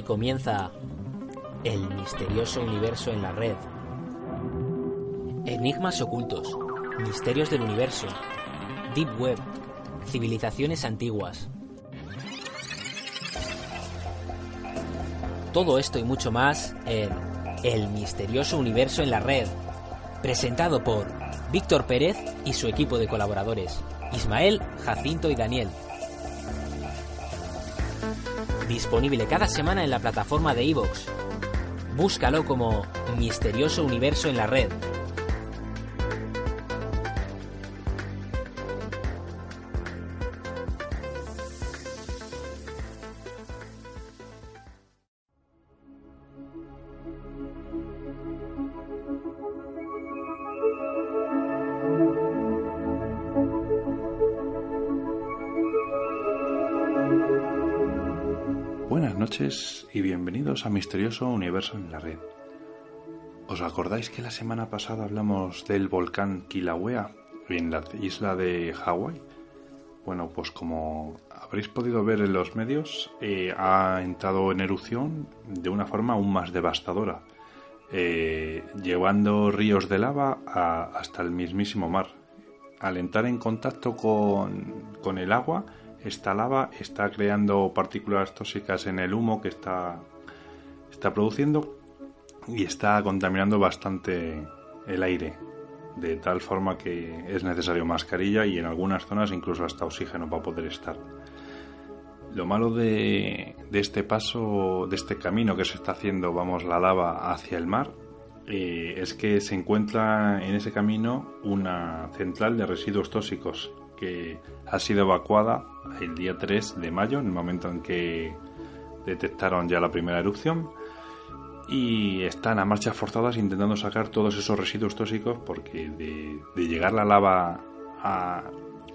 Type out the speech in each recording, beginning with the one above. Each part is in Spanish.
comienza el misterioso universo en la red. Enigmas ocultos, misterios del universo, Deep Web, civilizaciones antiguas. Todo esto y mucho más en El misterioso universo en la red, presentado por Víctor Pérez y su equipo de colaboradores, Ismael, Jacinto y Daniel. Disponible cada semana en la plataforma de iVoox. Búscalo como Misterioso Universo en la Red. Buenas noches y bienvenidos a Misterioso Universo en la Red. ¿Os acordáis que la semana pasada hablamos del volcán Kilauea en la isla de Hawái? Bueno, pues como habréis podido ver en los medios, ha entrado en erupción de una forma aún más devastadora, llevando ríos de lava hasta el mismísimo mar. Al entrar en contacto con el agua, esta lava está creando partículas tóxicas en el humo que está produciendo y está contaminando bastante el aire, de tal forma que es necesario mascarilla y en algunas zonas incluso hasta oxígeno para poder estar. Lo malo de este paso, de este camino que se está haciendo, la lava hacia el mar, es que se encuentra en ese camino una central de residuos tóxicos que ha sido evacuada el día 3 de mayo, en el momento en que detectaron ya la primera erupción, y están a marchas forzadas intentando sacar todos esos residuos tóxicos, porque de llegar la lava a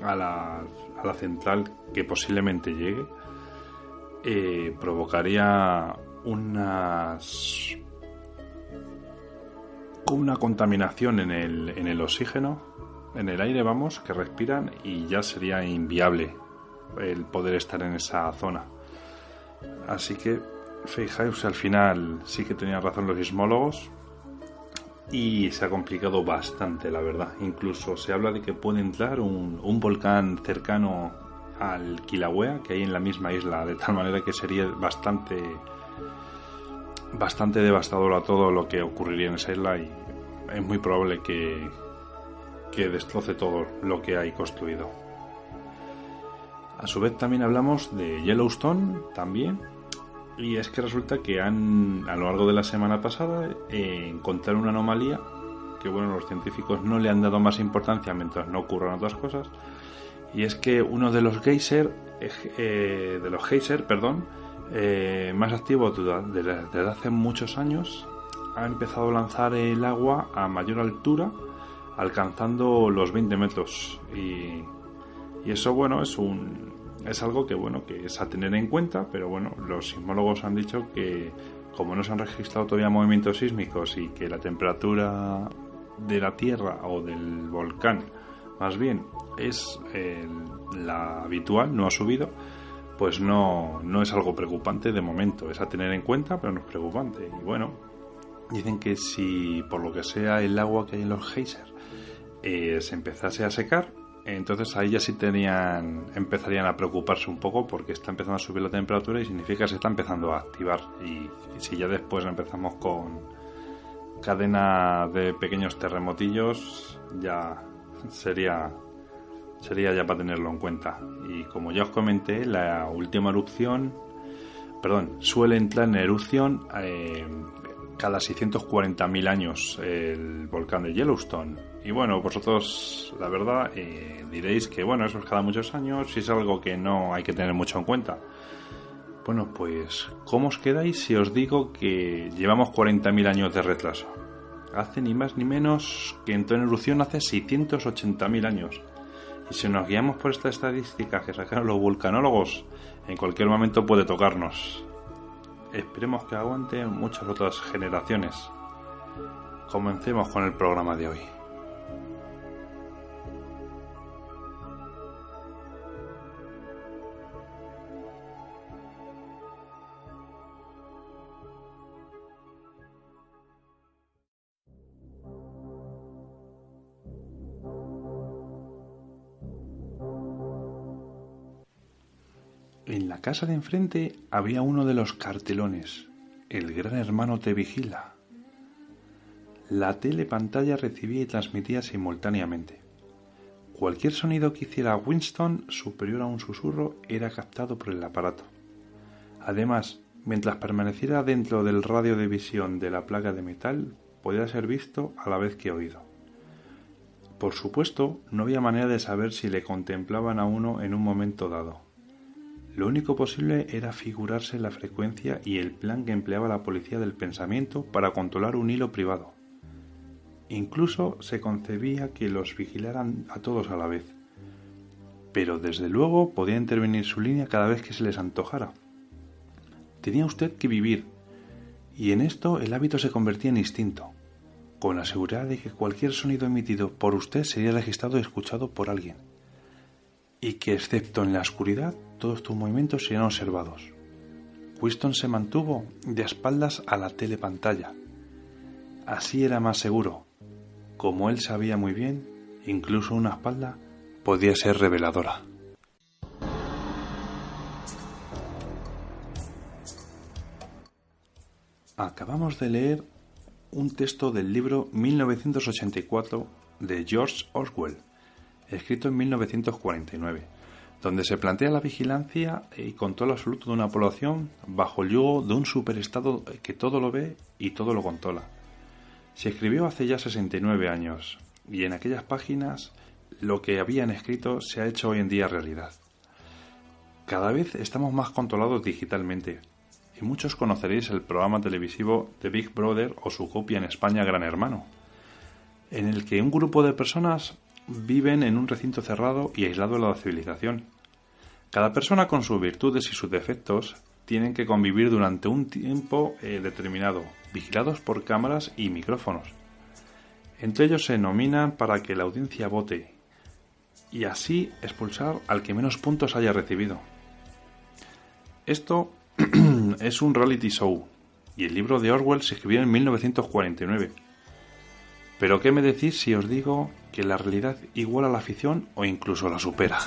la central, que posiblemente llegue, provocaría una contaminación en el oxígeno, en el aire, que respiran, y ya sería inviable el poder estar en esa zona. Así que fijaos, al final sí que tenían razón los sismólogos y se ha complicado bastante, la verdad. Incluso se habla de que puede entrar un volcán cercano al Kilauea, que hay en la misma isla, de tal manera que sería bastante devastador a todo lo que ocurriría en esa isla, y es muy probable que destroce todo lo que hay construido. A su vez también hablamos de Yellowstone también, y es que resulta que a lo largo de la semana pasada encontraron una anomalía que los científicos no le han dado más importancia mientras no ocurran otras cosas, y es que uno de los geysers más activos desde hace muchos años ha empezado a lanzar el agua a mayor altura, alcanzando los 20 metros, y eso es algo que es a tener en cuenta, pero los sismólogos han dicho que como no se han registrado todavía movimientos sísmicos y que la temperatura de la Tierra o del volcán más bien es la habitual, no ha subido, pues no es algo preocupante de momento. Es a tener en cuenta, pero no es preocupante. Y dicen que si por lo que sea el agua que hay en los geysers se empezase a secar, entonces ahí ya sí empezarían a preocuparse un poco, porque está empezando a subir la temperatura y significa que se está empezando a activar. Y si ya después empezamos con cadena de pequeños terremotillos, ya sería ya para tenerlo en cuenta. Y como ya os comenté, la última suele entrar en erupción cada 640.000 años el volcán de Yellowstone. Y vosotros la verdad diréis que eso es cada muchos años y es algo que no hay que tener mucho en cuenta. Pues ¿cómo os quedáis si os digo que llevamos 40.000 años de retraso? Hace ni más ni menos que entró en erupción hace 680.000 años. Y si nos guiamos por esta estadística que sacaron los vulcanólogos, en cualquier momento puede tocarnos. Esperemos que aguante muchas otras generaciones. Comencemos con el programa de hoy. En la casa de enfrente había uno de los cartelones. El gran hermano te vigila. La telepantalla recibía y transmitía simultáneamente. Cualquier sonido que hiciera Winston, superior a un susurro, era captado por el aparato. Además, mientras permaneciera dentro del radio de visión de la placa de metal, podía ser visto a la vez que oído. Por supuesto, no había manera de saber si le contemplaban a uno en un momento dado. Lo único posible era figurarse la frecuencia y el plan que empleaba la policía del pensamiento para controlar un hilo privado. Incluso se concebía que los vigilaran a todos a la vez. Pero desde luego podía intervenir su línea cada vez que se les antojara. Tenía usted que vivir, y en esto el hábito se convertía en instinto, con la seguridad de que cualquier sonido emitido por usted sería registrado y escuchado por alguien, y que excepto en la oscuridad todos tus movimientos serían observados. Winston se mantuvo de espaldas a la telepantalla. Así era más seguro. Como él sabía muy bien, incluso una espalda podía ser reveladora. Acabamos de leer un texto del libro 1984 de George Orwell, escrito en 1949, donde se plantea la vigilancia y control absoluto de una población bajo el yugo de un superestado que todo lo ve y todo lo controla. Se escribió hace ya 69 años, y en aquellas páginas lo que habían escrito se ha hecho hoy en día realidad. Cada vez estamos más controlados digitalmente, y muchos conoceréis el programa televisivo de Big Brother o su copia en España Gran Hermano, en el que un grupo de personas viven en un recinto cerrado y aislado de la civilización. Cada persona con sus virtudes y sus defectos tienen que convivir durante un tiempo determinado, vigilados por cámaras y micrófonos. Entre ellos se nominan para que la audiencia vote y así expulsar al que menos puntos haya recibido. Esto es un reality show y el libro de Orwell se escribió en 1949. Pero ¿qué me decís si os digo que la realidad iguala la ficción o incluso la supera?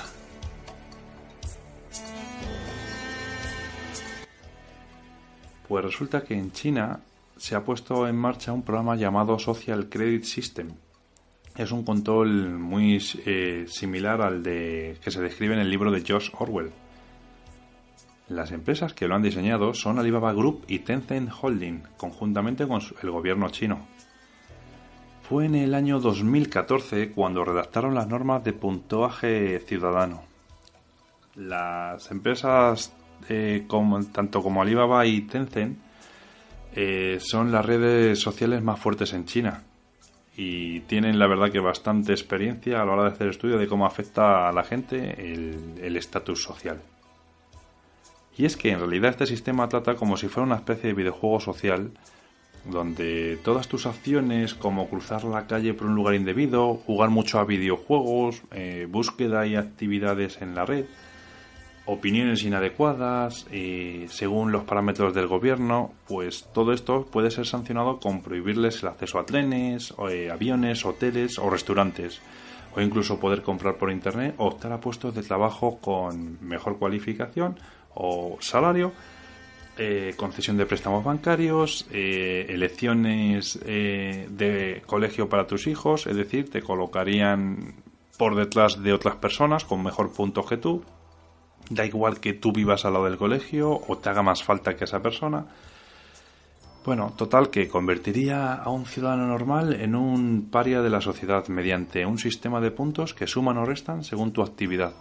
Pues resulta que en China se ha puesto en marcha un programa llamado Social Credit System. Es un control muy similar al que se describe en el libro de George Orwell. Las empresas que lo han diseñado son Alibaba Group y Tencent Holding, conjuntamente con el gobierno chino. Fue en el año 2014 cuando redactaron las normas de puntuaje ciudadano. Las empresas tanto como Alibaba y Tencent son las redes sociales más fuertes en China y tienen la verdad que bastante experiencia a la hora de hacer estudio de cómo afecta a la gente el estatus social. Y es que en realidad este sistema trata como si fuera una especie de videojuego social donde todas tus acciones, como cruzar la calle por un lugar indebido, jugar mucho a videojuegos, búsqueda y actividades en la red, opiniones inadecuadas, según los parámetros del gobierno, pues todo esto puede ser sancionado con prohibirles el acceso a trenes, aviones, hoteles o restaurantes, o incluso poder comprar por internet o optar a puestos de trabajo con mejor cualificación o salario, concesión de préstamos bancarios, elecciones de colegio para tus hijos, es decir, te colocarían por detrás de otras personas con mejor puntos que tú. Da igual que tú vivas al lado del colegio o te haga más falta que esa persona. Bueno, total, que convertiría a un ciudadano normal en un paria de la sociedad mediante un sistema de puntos que suman o restan según tu actividad,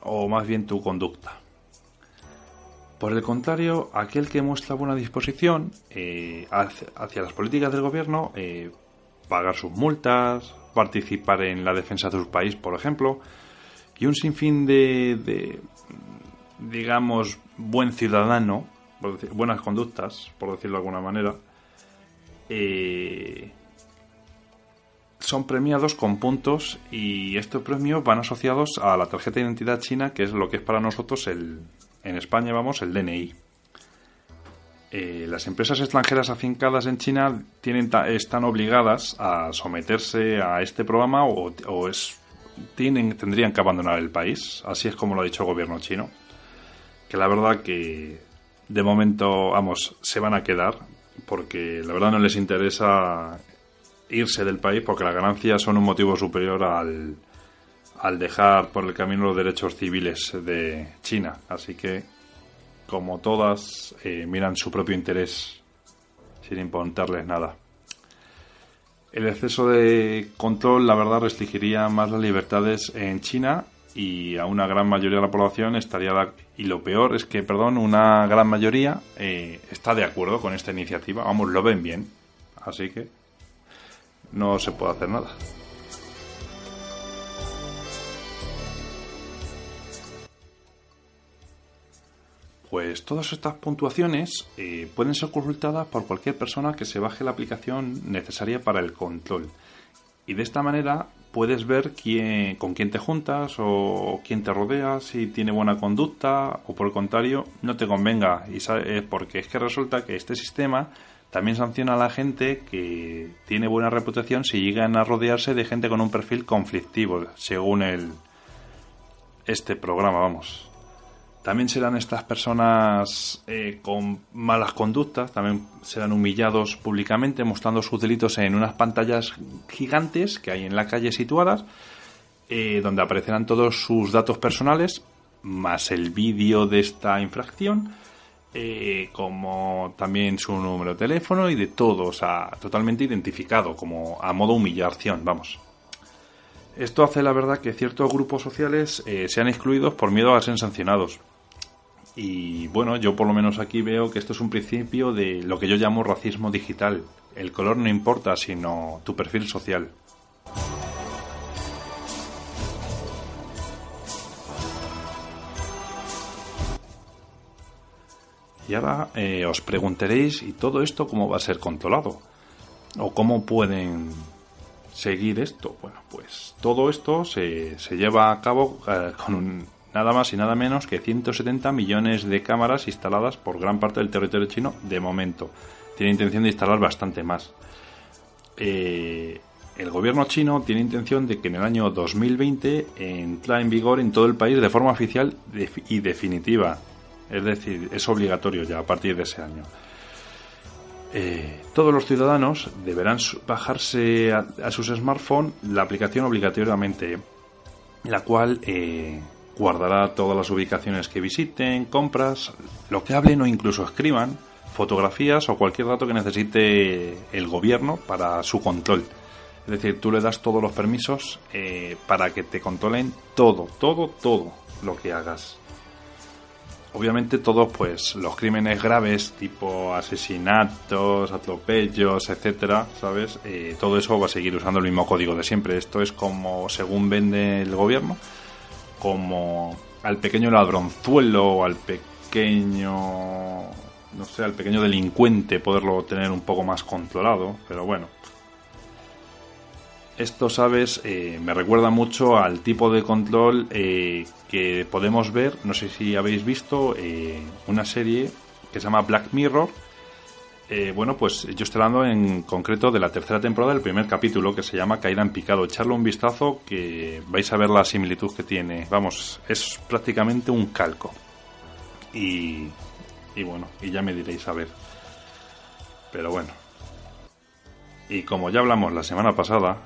o más bien tu conducta. Por el contrario, aquel que muestra buena disposición hacia las políticas del gobierno, pagar sus multas, participar en la defensa de su país, por ejemplo, y un sinfín de digamos, buen ciudadano, buenas conductas, por decirlo de alguna manera, son premiados con puntos, y estos premios van asociados a la tarjeta de identidad china, que es lo que es para nosotros en España, el DNI. Las empresas extranjeras afincadas en China están obligadas a someterse a este programa tendrían que abandonar el país. Así es como lo ha dicho el gobierno chino. que la verdad que de momento, vamos, se van a quedar, porque la verdad no les interesa irse del país, porque las ganancias son un motivo superior al dejar por el camino los derechos civiles de China. Así que, como todas, miran su propio interés sin importarles nada. El exceso de control, la verdad, restringiría más las libertades en China y a una gran mayoría de la población y lo peor es que, una gran mayoría está de acuerdo con esta iniciativa. Vamos, lo ven bien. Así que no se puede hacer nada. Pues todas estas puntuaciones pueden ser consultadas por cualquier persona que se baje la aplicación necesaria para el control. Y de esta manera puedes ver con quién te juntas o quién te rodea, si tiene buena conducta o por el contrario no te convenga. Porque es que resulta que este sistema también sanciona a la gente que tiene buena reputación si llegan a rodearse de gente con un perfil conflictivo, según este programa, vamos. También serán estas personas con malas conductas, también serán humillados públicamente mostrando sus delitos en unas pantallas gigantes que hay en la calle situadas, donde aparecerán todos sus datos personales, más el vídeo de esta infracción, como también su número de teléfono y de todo, o sea, totalmente identificado, como a modo humillación, vamos. Esto hace la verdad que ciertos grupos sociales sean excluidos por miedo a ser sancionados. Y bueno, yo por lo menos aquí veo que esto es un principio de lo que yo llamo racismo digital. El color no importa, sino tu perfil social. Y ahora os preguntaréis, ¿y todo esto cómo va a ser controlado? ¿O cómo pueden seguir esto? Bueno, pues todo esto se lleva a cabo con nada más y nada menos que 170 millones de cámaras instaladas por gran parte del territorio chino de momento. Tiene intención de instalar bastante más. El gobierno chino tiene intención de que en el año 2020 entre en vigor en todo el país de forma oficial y definitiva. Es decir, es obligatorio ya a partir de ese año. Todos los ciudadanos deberán bajarse a sus smartphones la aplicación obligatoriamente, la cual guardará todas las ubicaciones que visiten, compras, lo que hablen o incluso escriban, fotografías o cualquier dato que necesite el gobierno para su control. Es decir, tú le das todos los permisos para que te controlen todo lo que hagas. Obviamente todos pues los crímenes graves tipo asesinatos, atropellos, etcétera, ¿sabes? Todo eso va a seguir usando el mismo código de siempre. Esto es como según vende el gobierno, como al pequeño ladronzuelo o al pequeño delincuente poderlo tener un poco más controlado, pero bueno. Esto, ¿sabes? Me recuerda mucho al tipo de control que podemos ver, no sé si habéis visto, una serie que se llama Black Mirror. Bueno, pues yo estoy hablando en concreto de la tercera temporada del primer capítulo, que se llama Caída en picado. Echarle un vistazo que vais a ver la similitud que tiene. Vamos, es prácticamente un calco. Y bueno, y ya me diréis a ver. Pero bueno. Y como ya hablamos la semana pasada,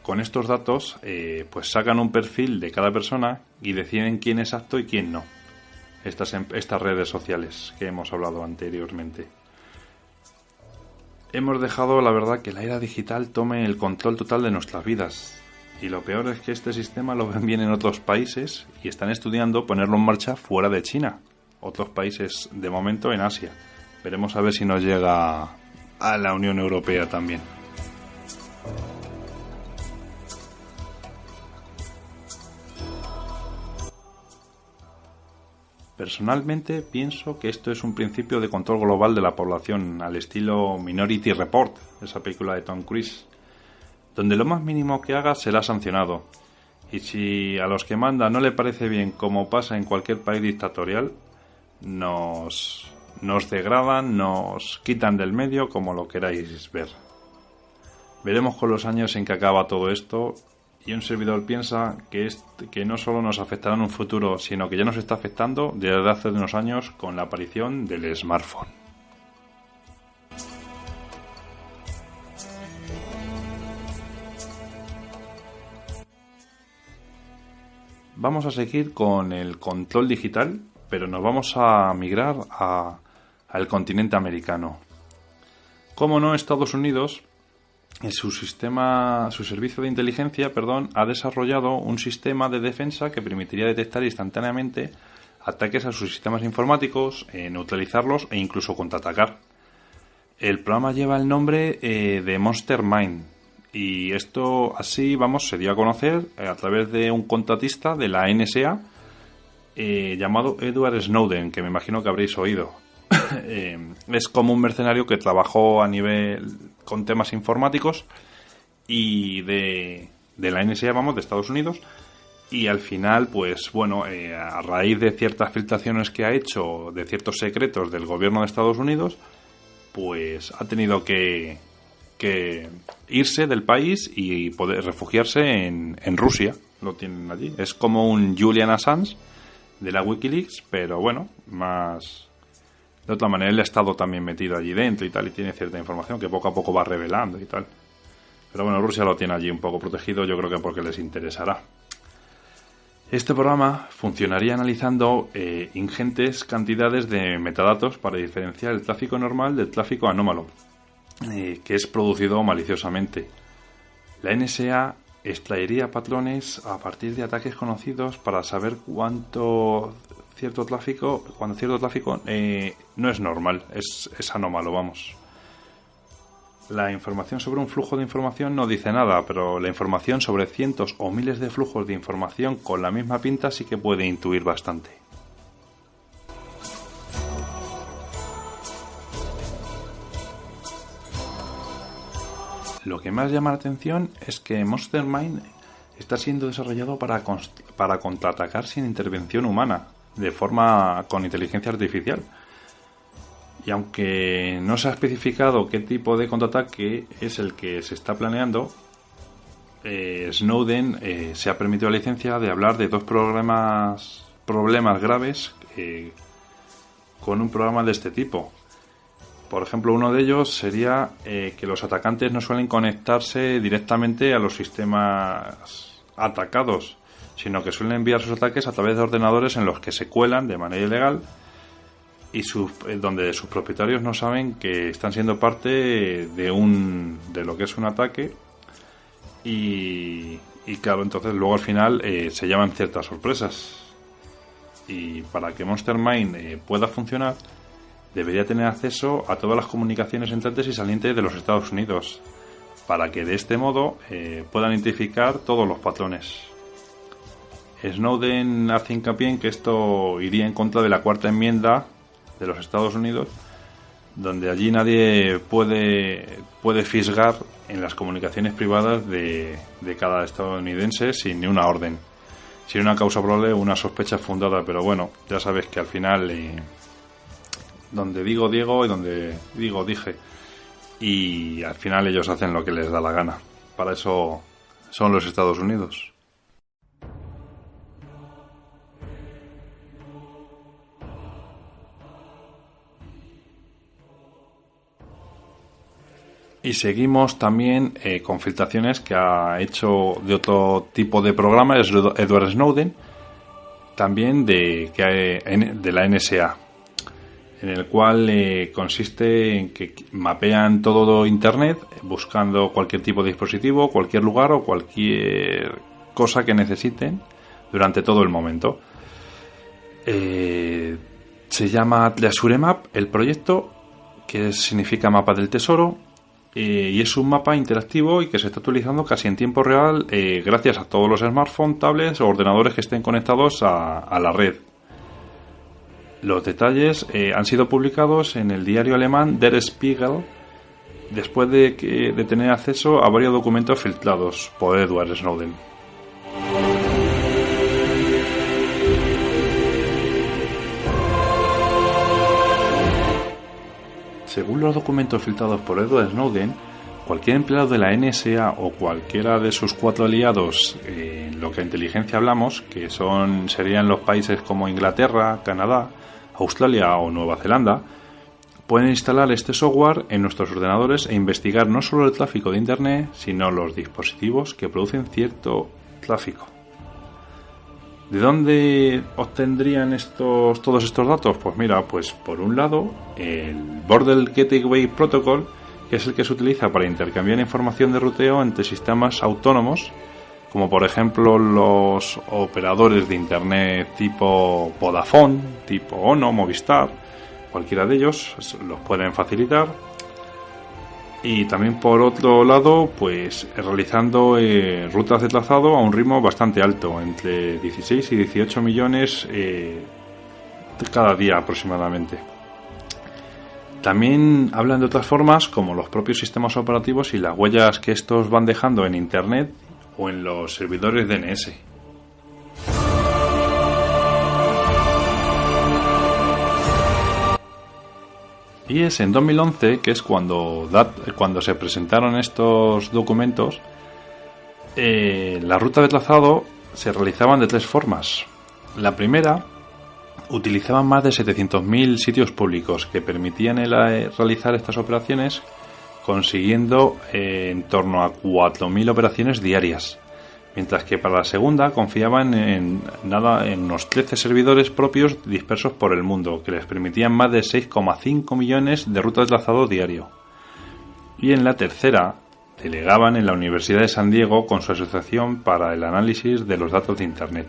con estos datos pues sacan un perfil de cada persona y deciden quién es apto y quién no. Estas redes sociales que hemos hablado anteriormente. Hemos dejado, la verdad, que la era digital tome el control total de nuestras vidas. Y lo peor es que este sistema lo ven bien en otros países y están estudiando ponerlo en marcha fuera de China. Otros países, de momento, en Asia. Veremos a ver si nos llega a la Unión Europea también. Personalmente pienso que esto es un principio de control global de la población al estilo Minority Report, esa película de Tom Cruise, donde lo más mínimo que haga será sancionado. Y si a los que mandan no le parece bien, como pasa en cualquier país dictatorial, nos degradan, nos quitan del medio, como lo queráis ver. Veremos con los años en que acaba todo esto y un servidor piensa que no solo nos afectará en un futuro, sino que ya nos está afectando desde hace unos años con la aparición del smartphone. Vamos a seguir con el control digital, pero nos vamos a migrar al continente americano. Como no, Estados Unidos, en su servicio de inteligencia, ha desarrollado un sistema de defensa que permitiría detectar instantáneamente ataques a sus sistemas informáticos, neutralizarlos e incluso contraatacar. El programa lleva el nombre de Monster Mind. Y esto así, se dio a conocer a través de un contratista de la NSA llamado Edward Snowden, que me imagino que habréis oído. Es como un mercenario que trabajó a nivel con temas informáticos y de la NSA, de Estados Unidos. Y al final, a raíz de ciertas filtraciones que ha hecho de ciertos secretos del gobierno de Estados Unidos, pues ha tenido que irse del país y poder refugiarse en Rusia. Lo tienen allí. Es como un Julian Assange de la Wikileaks, pero más de otra manera. Él ha estado también metido allí dentro y tal, y tiene cierta información que poco a poco va revelando y tal. Pero Rusia lo tiene allí un poco protegido, yo creo que porque les interesará. Este programa funcionaría analizando ingentes cantidades de metadatos para diferenciar el tráfico normal del tráfico anómalo, que es producido maliciosamente. La NSA extraería patrones a partir de ataques conocidos para saber cuando cierto tráfico no es normal, es anómalo, La información sobre un flujo de información no dice nada, pero la información sobre cientos o miles de flujos de información con la misma pinta sí que puede intuir bastante. Lo que más llama la atención es que Monster Mind está siendo desarrollado para contraatacar sin intervención humana, de forma con inteligencia artificial. Y aunque no se ha especificado qué tipo de contraataque es el que se está planeando, Snowden se ha permitido la licencia de hablar de dos problemas graves con un programa de este tipo. Por ejemplo, uno de ellos sería que los atacantes no suelen conectarse directamente a los sistemas atacados, sino que suelen enviar sus ataques a través de ordenadores en los que se cuelan de manera ilegal y donde sus propietarios no saben que están siendo parte de lo que es un ataque y claro, entonces luego al final se llevan ciertas sorpresas. Y para que Monster Mind pueda funcionar, debería tener acceso a todas las comunicaciones entrantes y salientes de los Estados Unidos, para que de este modo puedan identificar todos los patrones. Snowden hace hincapié en que esto iría en contra de la Cuarta Enmienda de los Estados Unidos, donde allí nadie puede fisgar en las comunicaciones privadas de cada estadounidense sin ni una orden, sin una causa probable o una sospecha fundada. Pero ya sabes que al final donde digo Diego y donde digo dije, y al final ellos hacen lo que les da la gana. Para eso son los Estados Unidos. Y seguimos también con filtraciones que ha hecho de otro tipo de programa, es Edward Snowden, también de la NSA, en el cual consiste en que mapean todo Internet buscando cualquier tipo de dispositivo, cualquier lugar o cualquier cosa que necesiten durante todo el momento. Se llama Treasure Map el proyecto, que significa mapa del tesoro. Y es un mapa interactivo y que se está utilizando casi en tiempo real gracias a todos los smartphones, tablets o ordenadores que estén conectados a la red. Los detalles han sido publicados en el diario alemán Der Spiegel después de tener acceso a varios documentos filtrados por Edward Snowden. Según los documentos filtrados por Edward Snowden, cualquier empleado de la NSA o cualquiera de sus 4 aliados, en lo que a inteligencia hablamos, que serían los países como Inglaterra, Canadá, Australia o Nueva Zelanda, pueden instalar este software en nuestros ordenadores e investigar no solo el tráfico de Internet, sino los dispositivos que producen cierto tráfico. ¿De dónde obtendrían todos estos datos? Pues mira, por un lado, el Border Gateway Protocol, que es el que se utiliza para intercambiar información de ruteo entre sistemas autónomos, como por ejemplo los operadores de Internet tipo Vodafone, tipo Ono, Movistar, cualquiera de ellos los pueden facilitar. Y también por otro lado, realizando rutas de trazado a un ritmo bastante alto, entre 16 y 18 millones cada día aproximadamente. También hablan de otras formas, como los propios sistemas operativos y las huellas que estos van dejando en Internet o en los servidores DNS. Y es en 2011, que es cuando se presentaron estos documentos, las rutas de trazado se realizaban de 3 formas. La primera, utilizaban más de 700.000 sitios públicos que permitían realizar estas operaciones, consiguiendo en torno a 4.000 operaciones diarias. Mientras que para la segunda confiaban en unos 13 servidores propios dispersos por el mundo, que les permitían más de 6,5 millones de rutas de trazado diario. Y en la tercera, delegaban en la Universidad de San Diego con su asociación para el análisis de los datos de Internet.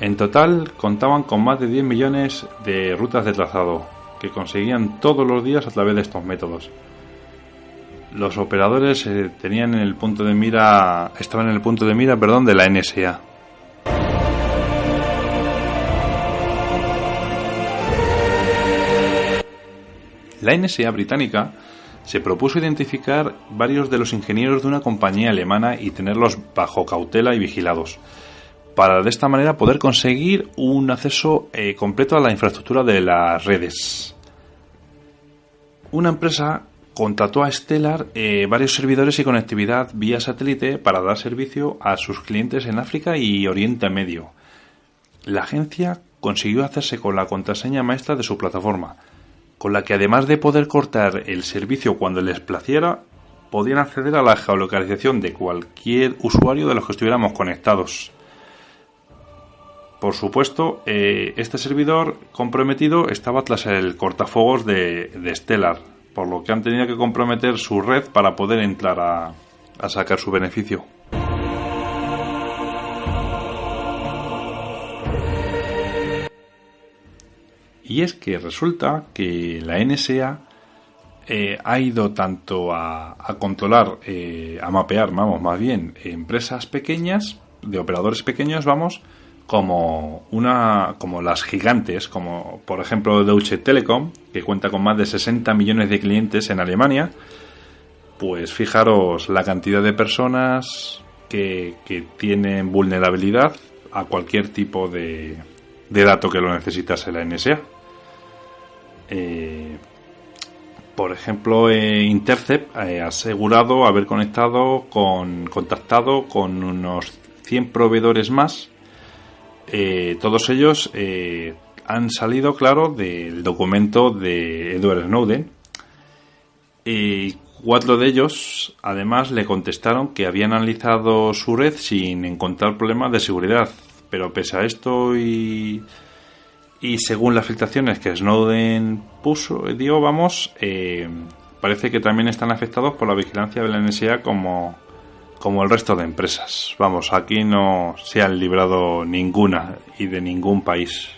En total, contaban con más de 10 millones de rutas de trazado, que conseguían todos los días a través de estos métodos. Los operadores estaban en el punto de mira de la NSA. La NSA británica se propuso identificar varios de los ingenieros de una compañía alemana y tenerlos bajo cautela y vigilados, para de esta manera poder conseguir un acceso completo a la infraestructura de las redes. Una empresa contrató a Stellar varios servidores y conectividad vía satélite para dar servicio a sus clientes en África y Oriente Medio. La agencia consiguió hacerse con la contraseña maestra de su plataforma, con la que además de poder cortar el servicio cuando les placiera, podían acceder a la geolocalización de cualquier usuario de los que estuviéramos conectados. Por supuesto, este servidor comprometido estaba tras el cortafuegos de Stellar, por lo que han tenido que comprometer su red para poder entrar a sacar su beneficio. Y es que resulta que la NSA ha ido tanto a controlar, a mapear, más bien, empresas pequeñas, de operadores pequeños, como las gigantes, como por ejemplo Deutsche Telekom, que cuenta con más de 60 millones de clientes en Alemania. Pues fijaros la cantidad de personas que tienen vulnerabilidad a cualquier tipo de dato que lo necesitase la NSA. Por ejemplo, Intercept ha asegurado haber contactado con unos 100 proveedores más. Todos ellos han salido, claro, del documento de Edward Snowden. 4 de ellos, además, le contestaron que habían analizado su red sin encontrar problemas de seguridad. Pero pese a esto y según las filtraciones que Snowden parece que también están afectados por la vigilancia de la NSA como el resto de empresas. Aquí no se han librado ninguna y de ningún país.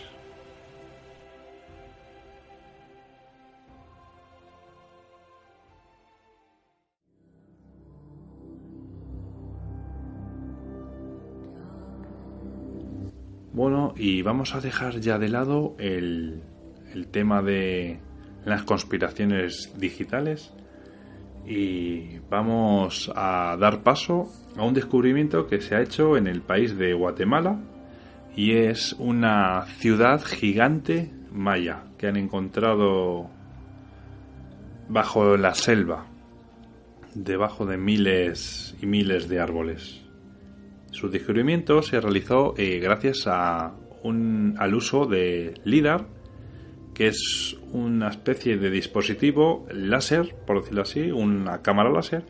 Bueno, y vamos a dejar ya de lado el tema de las conspiraciones digitales y vamos a dar paso a un descubrimiento que se ha hecho en el país de Guatemala, y es una ciudad gigante maya que han encontrado bajo la selva debajo de miles y miles de árboles. Su descubrimiento se realizó gracias al uso de LIDAR, que es una especie de dispositivo láser, por decirlo así, una cámara láser,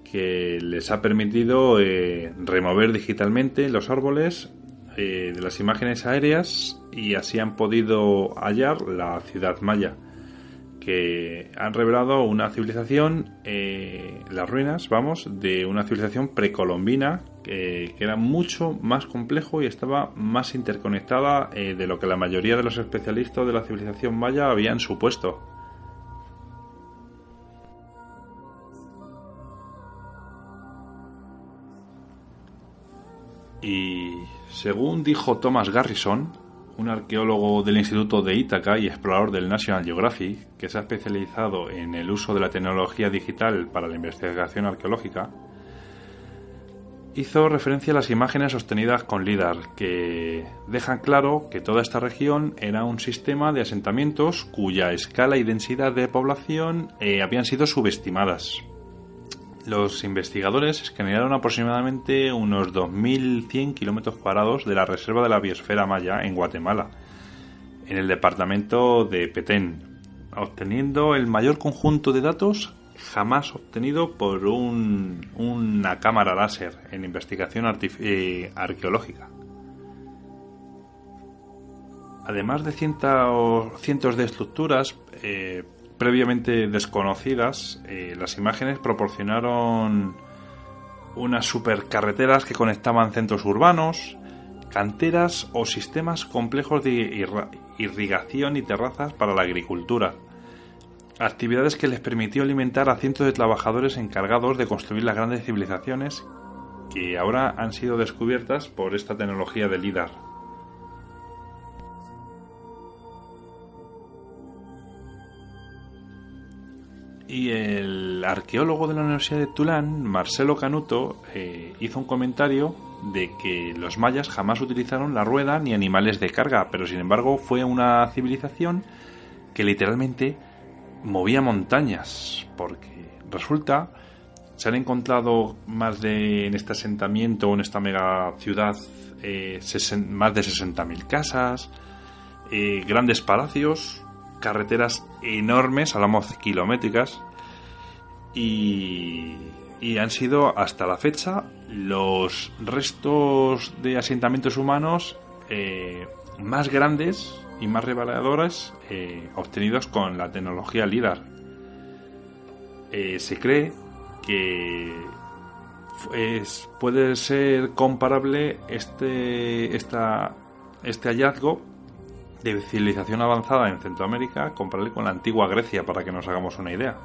que les ha permitido remover digitalmente los árboles de las imágenes aéreas, y así han podido hallar la ciudad maya, que han revelado una civilización, las ruinas, de una civilización precolombina que era mucho más complejo y estaba más interconectada de lo que la mayoría de los especialistas de la civilización maya habían supuesto. Y según dijo Thomas Garrison, un arqueólogo del Instituto de Ítaca y explorador del National Geographic, que se ha especializado en el uso de la tecnología digital para la investigación arqueológica, hizo referencia a las imágenes obtenidas con LIDAR, que dejan claro que toda esta región era un sistema de asentamientos cuya escala y densidad de población habían sido subestimadas. Los investigadores escanearon aproximadamente unos 2.100 kilómetros cuadrados de la reserva de la biosfera maya en Guatemala, en el departamento de Petén, obteniendo el mayor conjunto de datos jamás obtenido por una cámara láser en investigación arqueológica. Además de cientos de estructuras previamente desconocidas, las imágenes proporcionaron unas supercarreteras que conectaban centros urbanos, canteras o sistemas complejos de irrigación y terrazas para la agricultura. Actividades que les permitió alimentar a cientos de trabajadores encargados de construir las grandes civilizaciones que ahora han sido descubiertas por esta tecnología de LIDAR. Y el arqueólogo de la Universidad de Tulane, Marcelo Canuto, hizo un comentario de que los mayas jamás utilizaron la rueda ni animales de carga, pero sin embargo fue una civilización que literalmente movía montañas, porque resulta, se han encontrado en este asentamiento o en esta mega ciudad más de 60.000 casas, grandes palacios, carreteras enormes, hablamos kilométricas, y han sido hasta la fecha los restos de asentamientos humanos más grandes y más reveladores obtenidos con la tecnología LIDAR. Se cree que puede ser comparable este hallazgo de civilización avanzada en Centroamérica, comparable con la antigua Grecia, para que nos hagamos una idea.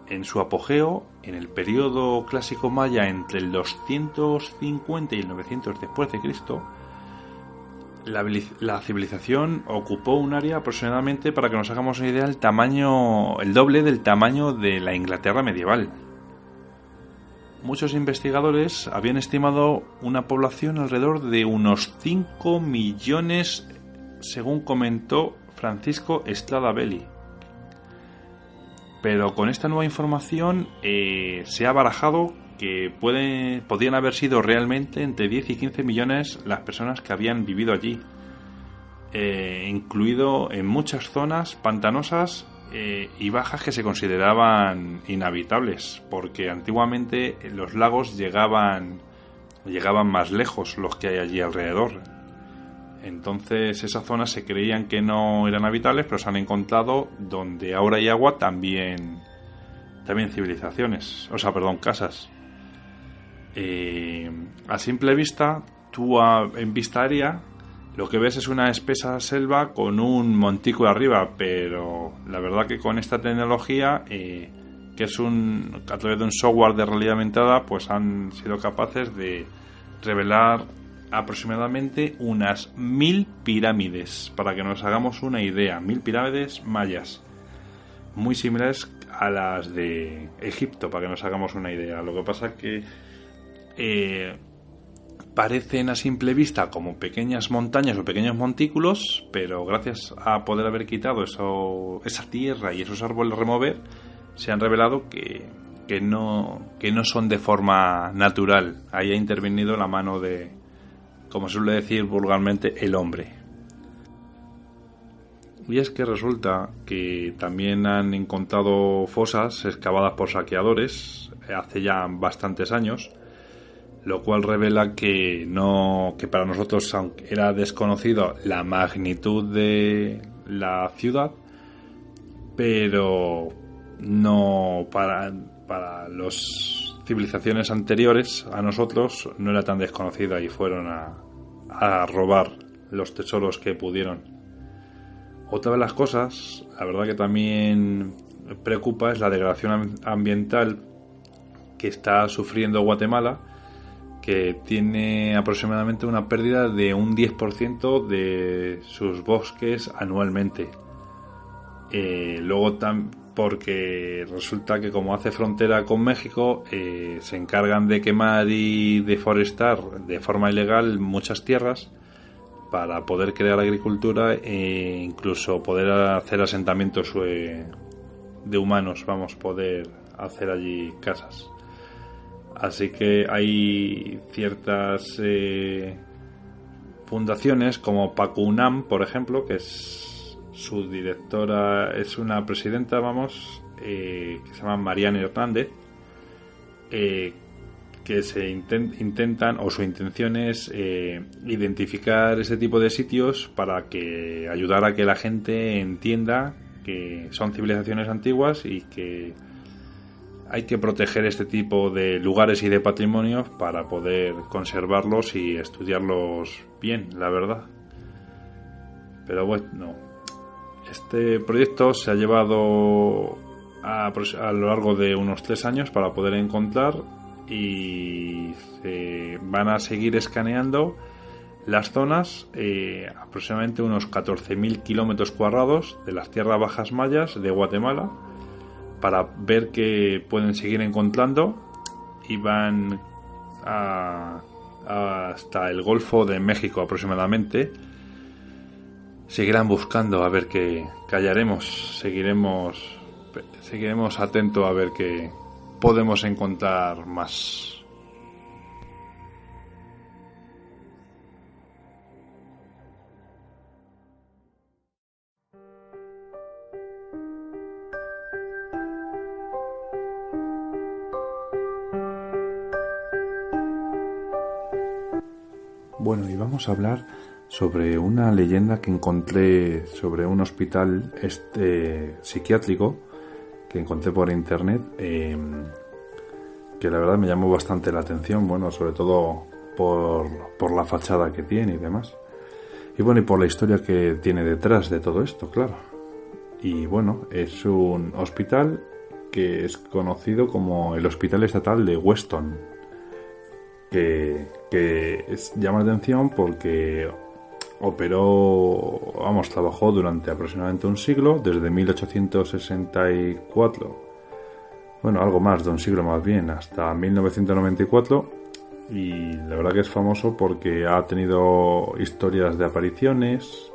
En su apogeo, en el periodo clásico maya entre el 250 y el 900 después de Cristo, la civilización ocupó un área aproximadamente, para que nos hagamos una idea, el doble del tamaño de la Inglaterra medieval. Muchos investigadores habían estimado una población alrededor de unos 5 millones, según comentó Francisco Estrada Belli. Pero con esta nueva información se ha barajado que podían haber sido realmente entre 10 y 15 millones las personas que habían vivido allí, incluido en muchas zonas pantanosas y bajas que se consideraban inhabitables, porque antiguamente los lagos llegaban más lejos los que hay allí alrededor. Entonces esas zonas se creían que no eran habitables, pero se han encontrado donde ahora hay agua también civilizaciones, casas. A simple vista, tú en vista aérea lo que ves es una espesa selva con un montículo arriba, pero la verdad que con esta tecnología, que es a través de un software de realidad aumentada, pues han sido capaces de revelar aproximadamente unas 1000 pirámides, para que nos hagamos una idea, 1000 pirámides mayas, muy similares a las de Egipto, para que nos hagamos una idea. Lo que pasa es que parecen a simple vista como pequeñas montañas o pequeños montículos, pero gracias a poder haber quitado esa tierra y esos árboles remover, se han revelado que que no son de forma natural. Ahí ha intervenido la mano de, como se suele decir vulgarmente, el hombre. Y es que resulta que también han encontrado fosas excavadas por saqueadores hace ya bastantes años, lo cual revela que para nosotros, aunque era desconocido la magnitud de la ciudad, pero no para las civilizaciones anteriores a nosotros no era tan desconocida y fueron a robar los tesoros que pudieron. Otra de las cosas, la verdad que también preocupa, es la degradación ambiental que está sufriendo Guatemala, que tiene aproximadamente una pérdida de un 10% de sus bosques anualmente. Luego porque resulta que como hace frontera con México, se encargan de quemar y deforestar de forma ilegal muchas tierras para poder crear agricultura e incluso poder hacer asentamientos de humanos, poder hacer allí casas. Así que hay ciertas fundaciones como Pacunam, por ejemplo, que es su directora, es una presidenta, que se llama Mariana Hernández, que se intentan, o su intención es identificar ese tipo de sitios para que ayudar a que la gente entienda que son civilizaciones antiguas y que hay que proteger este tipo de lugares y de patrimonios para poder conservarlos y estudiarlos bien, la verdad. Pero bueno, este proyecto se ha llevado a lo largo de unos 3 años para poder encontrar, y se van a seguir escaneando las zonas, aproximadamente unos 14.000 kilómetros cuadrados de las tierras bajas mayas de Guatemala, para ver qué pueden seguir encontrando, y van hasta el Golfo de México aproximadamente. Seguirán buscando a ver qué hallaremos. Seguiremos atentos a ver qué podemos encontrar más. Bueno, y vamos a hablar sobre una leyenda que encontré sobre un hospital psiquiátrico que encontré por internet, que la verdad me llamó bastante la atención, bueno, sobre todo por la fachada que tiene y demás, y bueno, y por la historia que tiene detrás de todo esto, claro. Y bueno, es un hospital que es conocido como el Hospital Estatal de Weston, que llama la atención porque trabajó durante aproximadamente un siglo, desde 1864, bueno, algo más de un siglo más bien, hasta 1994, y la verdad que es famoso porque ha tenido historias de apariciones,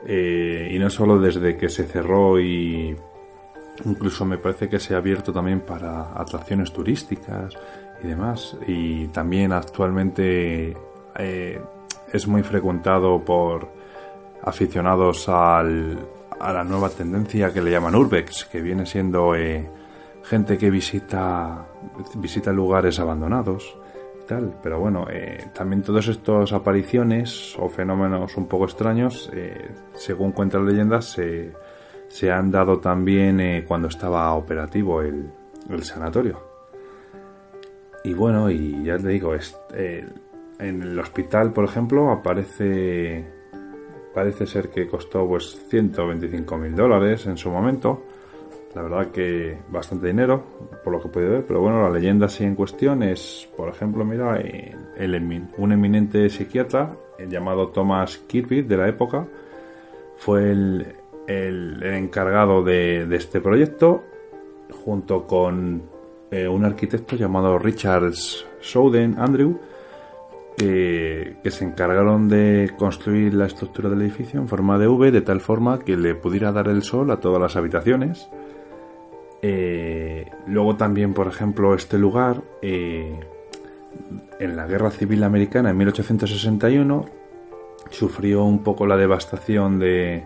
y no solo desde que se cerró, y incluso me parece que se ha abierto también para atracciones turísticas y demás, y también actualmente es muy frecuentado por aficionados a la nueva tendencia que le llaman urbex, que viene siendo gente que visita lugares abandonados y tal. Pero bueno, también todas estas apariciones o fenómenos un poco extraños, según cuentan leyendas, se han dado también cuando estaba operativo el sanatorio. Y bueno, y ya te digo, en el hospital, por ejemplo, parece ser que costó pues $125.000 en su momento. La verdad que bastante dinero, por lo que he podido ver. Pero bueno, la leyenda sí en cuestión es, por ejemplo, mira, un eminente psiquiatra llamado Thomas Kirby de la época fue el encargado de este proyecto, junto con un arquitecto llamado Richard Souden Andrew, que se encargaron de construir la estructura del edificio en forma de V, de tal forma que le pudiera dar el sol a todas las habitaciones. Luego también, por ejemplo, este lugar, en la Guerra Civil Americana en 1861, sufrió un poco la devastación del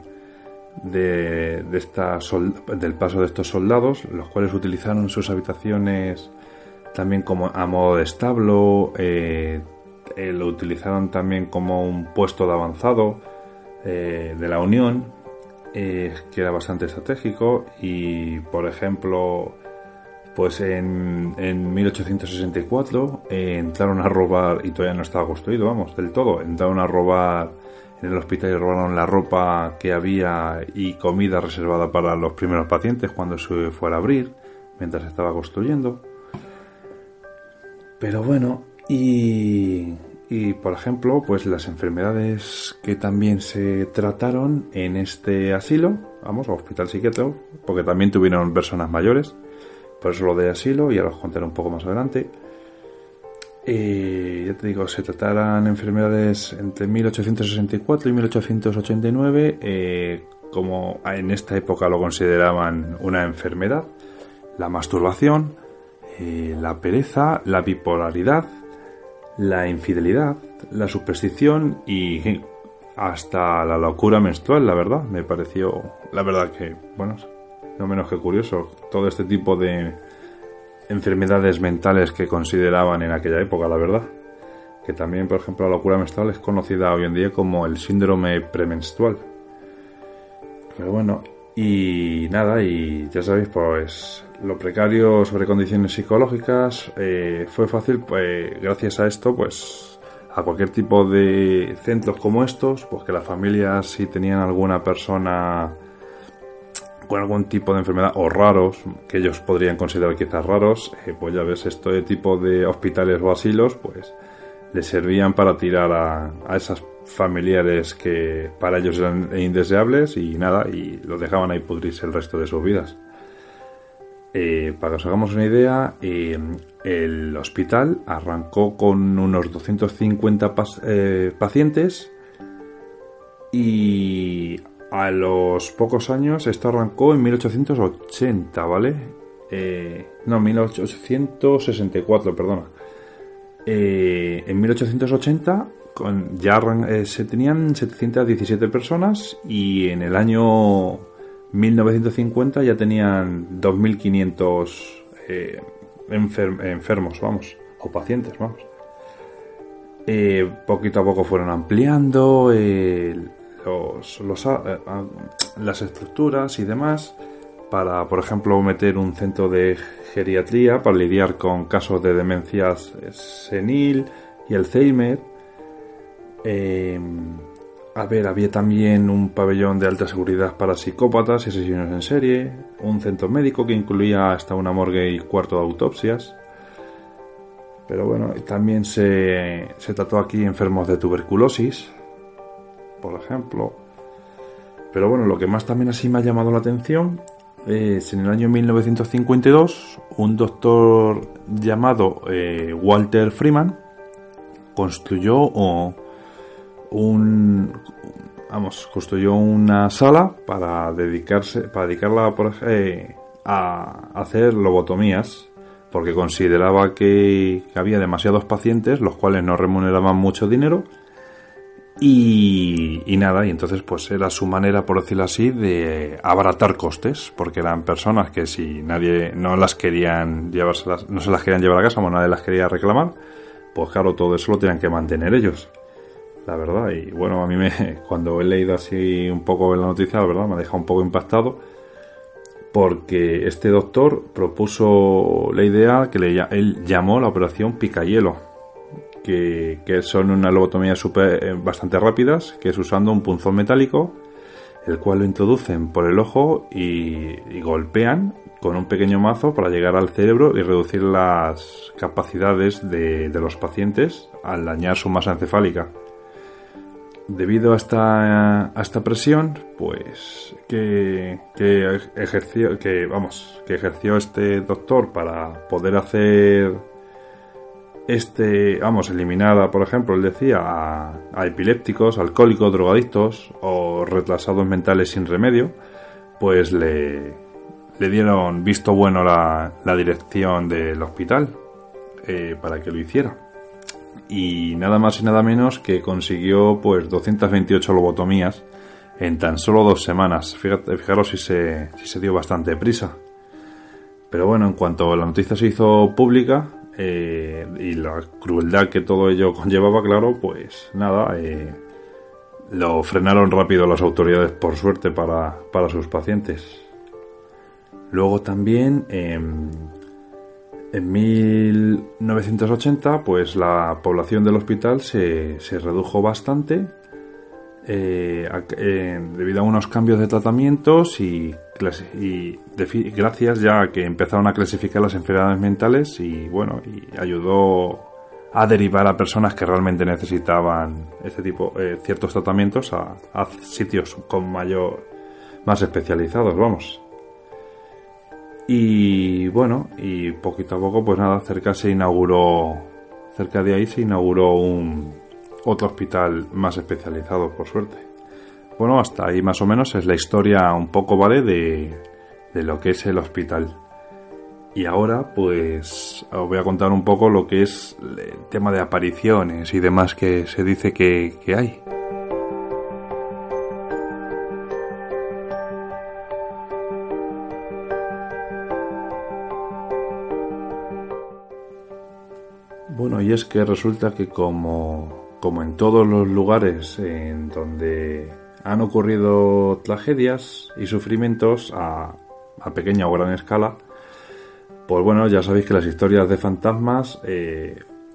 paso de estos soldados, los cuales utilizaron sus habitaciones también como a modo de establo, lo utilizaron también como un puesto de avanzado de la Unión, que era bastante estratégico. Y por ejemplo, pues en 1864 entraron a robar, y todavía no estaba construido, vamos, del todo, entraron a robar en el hospital y robaron la ropa que había y comida reservada para los primeros pacientes cuando se fuera a abrir, mientras estaba construyendo. Pero bueno, y por ejemplo, pues las enfermedades que también se trataron en este asilo, vamos, hospital psiquiátrico, porque también tuvieron personas mayores, por eso lo de asilo, y ahora os contaré un poco más adelante. Ya te digo, se trataran enfermedades entre 1864 y 1889, como en esta época lo consideraban una enfermedad: la masturbación, la pereza, la bipolaridad, la infidelidad, la superstición y hasta la locura menstrual. La verdad, me pareció, la verdad que, bueno, no menos que curioso, todo este tipo de enfermedades mentales que consideraban en aquella época, la verdad. Que también, por ejemplo, la locura menstrual es conocida hoy en día como el síndrome premenstrual. Pero bueno, y nada, y ya sabéis, pues lo precario sobre condiciones psicológicas, fue fácil, pues gracias a esto, pues a cualquier tipo de centros como estos, pues que las familias, si tenían alguna persona con algún tipo de enfermedad o raros, que ellos podrían considerar quizás raros, pues ya ves, este tipo de hospitales o asilos, pues les servían para tirar a esas familiares que para ellos eran indeseables, y nada, y los dejaban ahí pudrirse el resto de sus vidas. Para que os hagamos una idea, el hospital arrancó con unos 250 pacientes, y a los pocos años, esto arrancó en 1880, ¿vale? No, 1864, perdona. En 1880 se tenían 717 personas, y en el año 1950 ya tenían 2.500 enfermos, vamos, o pacientes, vamos. Poquito a poco fueron ampliando las estructuras y demás, para, por ejemplo, meter un centro de geriatría para lidiar con casos de demencia senil y Alzheimer. Había también un pabellón de alta seguridad para psicópatas y asesinos en serie, un centro médico que incluía hasta una morgue y cuarto de autopsias. Pero bueno, también se trató aquí enfermos de tuberculosis, por ejemplo. Pero bueno, lo que más también así me ha llamado la atención es en el año 1952, un doctor llamado Walter Freeman construyó una sala para dedicarla a hacer lobotomías, porque consideraba que había demasiados pacientes, los cuales no remuneraban mucho dinero, y nada, y entonces pues era su manera, por decirlo así, de abaratar costes, porque eran personas que si nadie no se las querían llevar a casa, o nadie las quería reclamar, pues claro, todo eso lo tenían que mantener ellos, la verdad. Y bueno, a mí cuando he leído así un poco la noticia, la verdad me ha dejado un poco impactado, porque este doctor propuso la idea que él llamó la operación Picahielo, que son una lobotomía bastante rápidas, que es usando un punzón metálico, el cual lo introducen por el ojo y golpean con un pequeño mazo para llegar al cerebro y reducir las capacidades de los pacientes al dañar su masa encefálica. Debido a esta presión, pues que ejerció este doctor para poder hacer eliminar, por ejemplo, él decía, a epilépticos, alcohólicos, drogadictos o retrasados mentales sin remedio, pues le dieron visto bueno la dirección del hospital para que lo hiciera. Y nada más y nada menos que consiguió pues 228 lobotomías en tan solo 2 semanas. Fijaros si se dio bastante prisa. Pero bueno, en cuanto la noticia se hizo pública y la crueldad que todo ello conllevaba, claro, pues nada, lo frenaron rápido las autoridades, por suerte, para sus pacientes. Luego también, en 1980, pues la población del hospital se redujo bastante debido a unos cambios de tratamientos y gracias ya a que empezaron a clasificar las enfermedades mentales y bueno, y ayudó a derivar a personas que realmente necesitaban este tipo ciertos tratamientos a sitios con más especializados, vamos. Y bueno, y poquito a poco, pues nada, cerca de ahí se inauguró otro hospital más especializado, por suerte. Bueno, hasta ahí más o menos es la historia un poco, ¿vale?, de lo que es el hospital. Y ahora, pues, os voy a contar un poco lo que es el tema de apariciones y demás que se dice que hay. Bueno, y es que resulta que como en todos los lugares en donde han ocurrido tragedias y sufrimientos a pequeña o gran escala, pues bueno, ya sabéis que las historias de fantasmas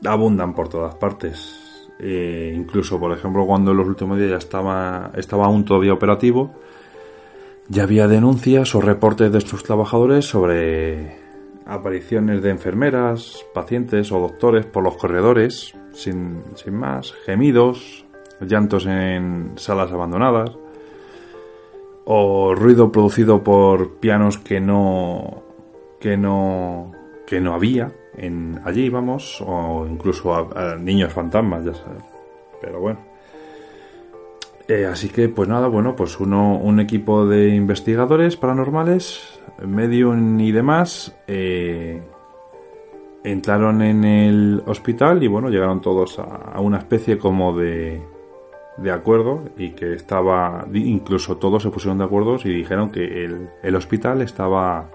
abundan por todas partes. Incluso, por ejemplo, cuando en los últimos días ya estaba aún todavía operativo, ya había denuncias o reportes de sus trabajadores sobre apariciones de enfermeras, pacientes o doctores por los corredores, sin más, gemidos, llantos en salas abandonadas, o ruido producido por pianos que no había allí, vamos, o incluso a niños fantasmas, ya sabes. Pero bueno. Así que, pues nada, bueno, pues un equipo de investigadores paranormales, medium y demás, entraron en el hospital y bueno, llegaron todos a una especie como de acuerdo, y que incluso todos se pusieron de acuerdo y dijeron que el hospital estaba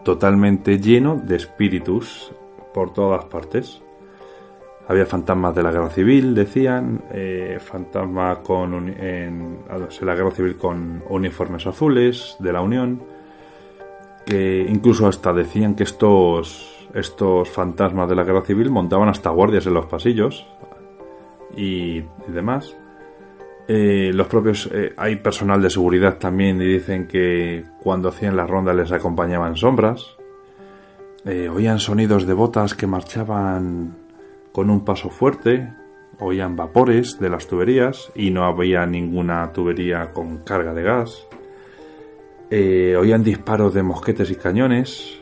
totalmente lleno de espíritus por todas partes. Había fantasmas de la guerra civil, decían, fantasmas en la guerra civil con uniformes azules de la Unión, que incluso hasta decían que estos fantasmas de la guerra civil montaban hasta guardias en los pasillos y demás. Los propios hay personal de seguridad también, y dicen que cuando hacían las rondas les acompañaban sombras. Oían sonidos de botas que marchaban con un paso fuerte, oían vapores de las tuberías y no había ninguna tubería con carga de gas. Oían disparos de mosquetes y cañones.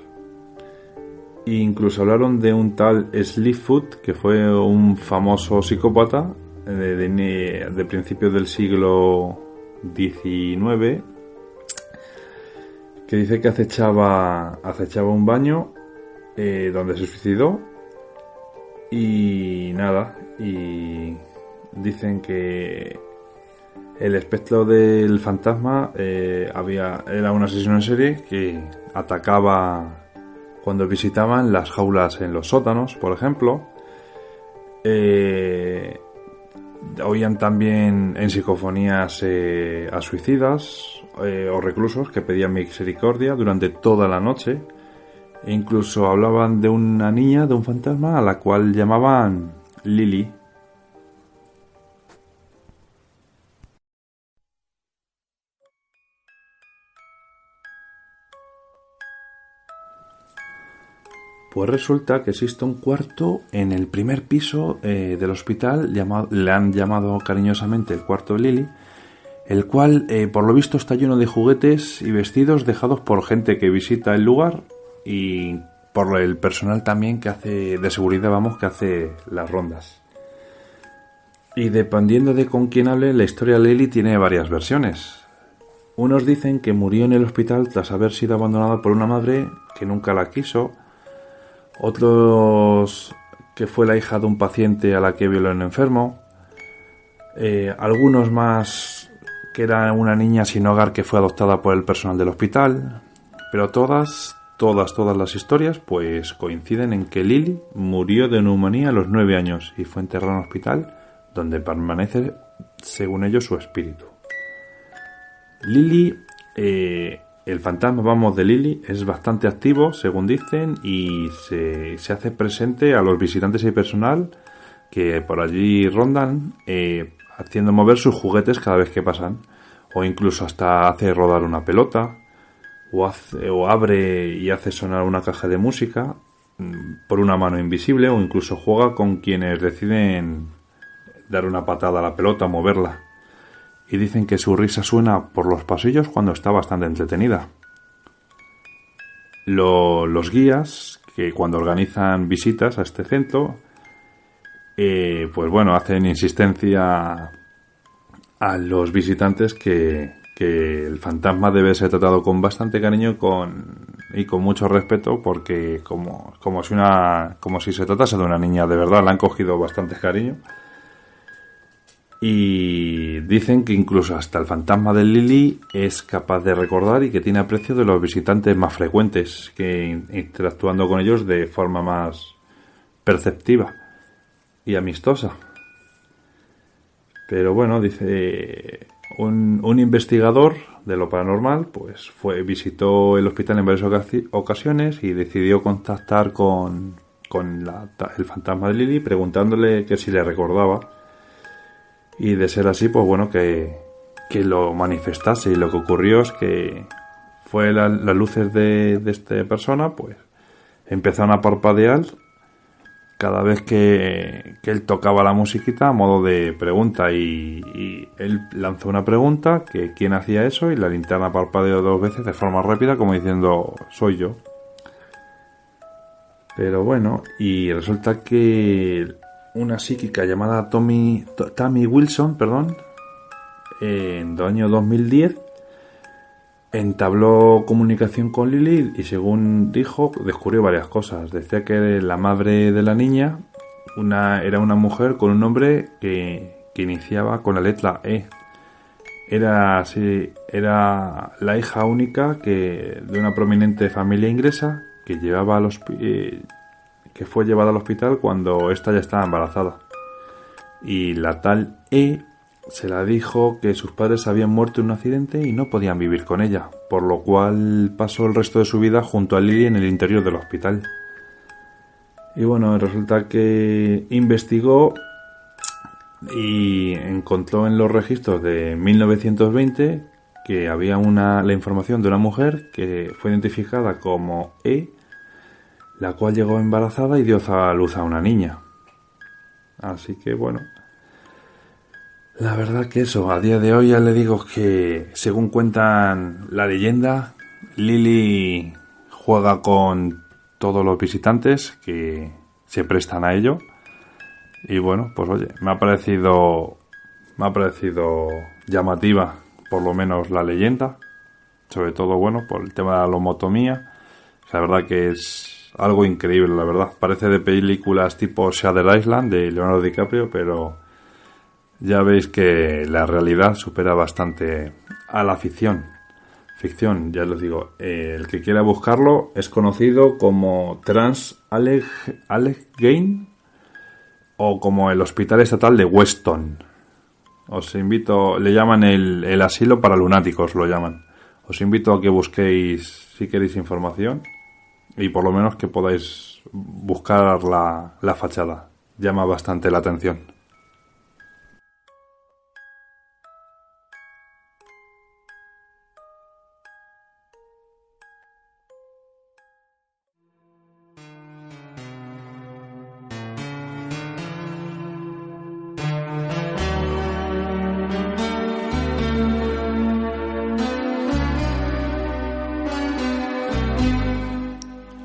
E incluso hablaron de un tal Slipfoot, que fue un famoso psicópata de principios del siglo XIX, que dice que acechaba un baño donde se suicidó. Y nada, y dicen que el espectro del fantasma era un asesino en serie que atacaba cuando visitaban las jaulas en los sótanos, por ejemplo. Oían también en psicofonías a suicidas o reclusos que pedían misericordia durante toda la noche. E incluso hablaban de una niña, de un fantasma, a la cual llamaban Lily. Pues resulta que existe un cuarto en el primer piso del hospital, le han llamado cariñosamente el cuarto Lily, el cual por lo visto está lleno de juguetes y vestidos dejados por gente que visita el lugar, y por el personal también que hace de seguridad, vamos, que hace las rondas. Y dependiendo de con quién hable, la historia de Lily tiene varias versiones. Unos dicen que murió en el hospital tras haber sido abandonada por una madre que nunca la quiso. Otros que fue la hija de un paciente a la que violó un enfermo. Algunos más que era una niña sin hogar que fue adoptada por el personal del hospital. Pero todas las historias pues coinciden en que Lily murió de neumonía a los 9 años y fue enterrada en un hospital donde permanece, según ellos, su espíritu. Lily, el fantasma, de Lily es bastante activo, según dicen, y se hace presente a los visitantes y personal que por allí rondan, haciendo mover sus juguetes cada vez que pasan, o incluso hasta hace rodar una pelota, o abre y hace sonar una caja de música por una mano invisible, o incluso juega con quienes deciden dar una patada a la pelota, moverla. Y dicen que su risa suena por los pasillos cuando está bastante entretenida. Los guías, que cuando organizan visitas a este centro, pues bueno, hacen insistencia a los visitantes que el fantasma debe ser tratado con bastante cariño y con mucho respeto, porque como si se tratase de una niña de verdad, le han cogido bastante cariño. Y dicen que incluso hasta el fantasma de Lily es capaz de recordar y que tiene aprecio de los visitantes más frecuentes, que interactuando con ellos de forma más perceptiva y amistosa. Pero bueno, dice un investigador de lo paranormal, pues visitó el hospital en varias ocasiones y decidió contactar con el fantasma de Lily, preguntándole que si le recordaba. Y de ser así, pues bueno, que lo manifestase. Y lo que ocurrió es que fue las luces de esta persona, pues empezaron a parpadear cada vez que él tocaba la musiquita a modo de pregunta. Y él lanzó una pregunta, que quién hacía eso, y la linterna parpadeó 2 veces de forma rápida, como diciendo, soy yo. Pero bueno, y resulta que una psíquica llamada Tammy Wilson, en el año 2010, entabló comunicación con Lily y, según dijo, descubrió varias cosas. Decía que la madre de la niña era una mujer con un nombre que iniciaba con la letra E. Era la hija única de una prominente familia inglesa que fue llevada al hospital cuando ésta ya estaba embarazada. Y la tal E se la dijo que sus padres habían muerto en un accidente y no podían vivir con ella, por lo cual pasó el resto de su vida junto a Lily en el interior del hospital. Y bueno, resulta que investigó y encontró en los registros de 1920 que había la información de una mujer que fue identificada como E, la cual llegó embarazada y dio a luz a una niña. Así que bueno, la verdad que eso, a día de hoy ya le digo que, según cuentan la leyenda, Lily juega con todos los visitantes que se prestan a ello. Y bueno, pues oye, me ha parecido llamativa, por lo menos, la leyenda, sobre todo, bueno, por el tema de la lobotomía. La verdad que es algo increíble, la verdad. Parece de películas tipo Shutter Island de Leonardo DiCaprio, pero ya veis que la realidad supera bastante a la ficción. Ya les digo, el que quiera buscarlo es conocido como Trans-Allegheny o como el Hospital Estatal de Weston. Os invito, le llaman el asilo para lunáticos, lo llaman. Os invito a que busquéis, si queréis, información. Y por lo menos que podáis buscar la fachada. Llama bastante la atención.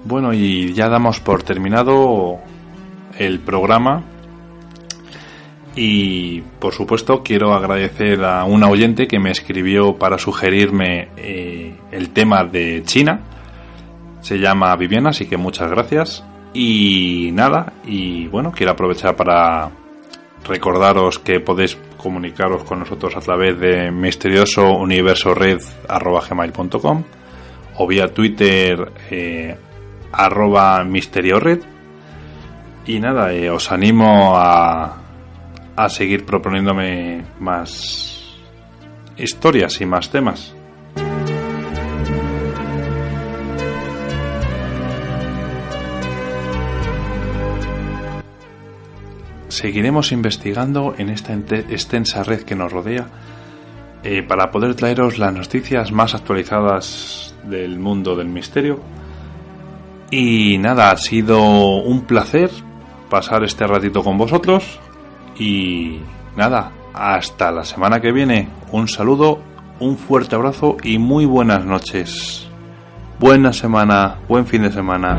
Bueno, y ya damos por terminado el programa. Y por supuesto quiero agradecer a una oyente que me escribió para sugerirme el tema de China. Se llama Viviana, así que muchas gracias. Y nada, y bueno, quiero aprovechar para recordaros que podéis comunicaros con nosotros a través de misteriosouniversored@gmail.com o vía Twitter @misteriored. Y nada, os animo a seguir proponiéndome más historias y más temas. Seguiremos investigando en esta extensa red que nos rodea para poder traeros las noticias más actualizadas del mundo del misterio. Y nada, ha sido un placer pasar este ratito con vosotros. Y nada, hasta la semana que viene. Un saludo, un fuerte abrazo y muy buenas noches. Buena semana, buen fin de semana.